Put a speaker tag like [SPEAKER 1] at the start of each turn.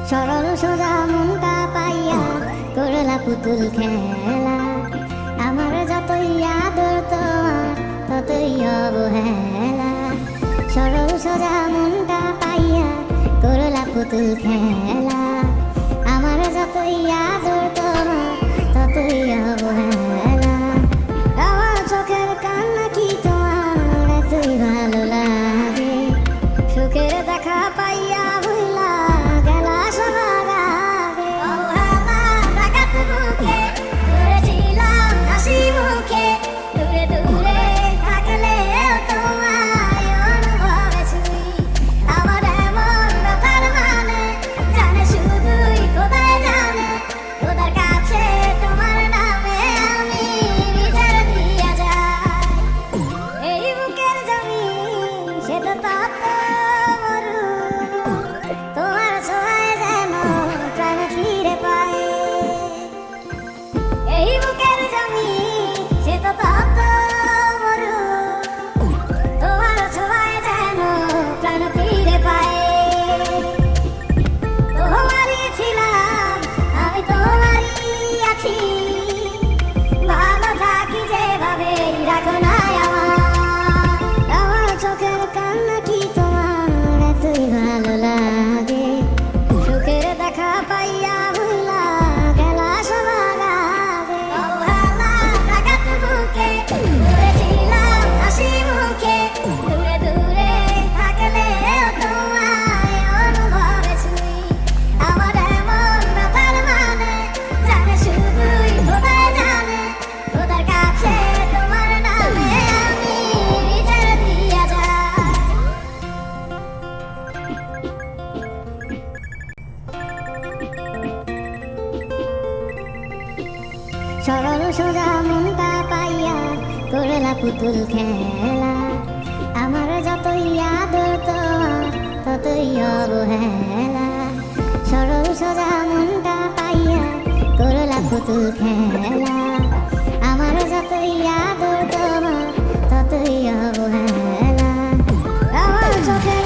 [SPEAKER 1] সরল সোজা মনটা পাইয়া করলা পুতুল খেলা। আমার যতই আদর তোমার ততই অবহেলা। সরল সোজা মনটা পাইয়া করলা পুতুল খেলা। আমার যতই আদর তোমার ততই অবহেলা। আমার চোখের কান্না কি তোমার এতই ভালো লাগে? সুখের দেখা পাইয়া ভুলা গেলা সবার আগে। অবহেলা ডাকাত বুকে ধরেছিলাম হাসি মুখে, দূরে দূরে থাকলেও তোমায় অনুভবে ছুঁই। আমার এমন ব্যথার মানে জানে শুধুই খোদাই জানে। খোদার কাছে তোমার নামে আমি বিচার দিয়া যাই। এই বুকের জমিন সে তো তত মরু, তোমার ছোঁয়ায় যেন প্রাণ ফিরে পায়। এই বুকের জমিন সে তো তত মরু, তোমার ছোঁয়ায় যেন প্রাণ ফিরে পায়। তোমারই ছিলাম আমি, তোমারই আছি, ভালো থাকি যেভাবে রাখো না আমার। আমার চোখের কান্না কি তোমার এতই ভালো লাগে? সুখের দেখা পাইয়া ভুলা গেলা সবার আগে। অবহেলা ডাকাত বুকে ধরেছিলাম হাসি মুখে, দূরে দূরে থাকলেও তোমায় অনুভবে ছুঁই। আমার এমন ব্যথার মানে জানে শুধুই খোদাই জানে। খোদার কাছে তোমার নামে আমি বিচার দিয়া যাই। সরল সোজা মনটা পাইয়া করলা পুতুল খেলা। আমার যতই আদর তোমার ততই অবহেলা। সরল সোজা মনটা পাইয়া করলা পুতুল খেলা। আমার যতই আদর তোমার ততই অবহেলা। আমার চোখের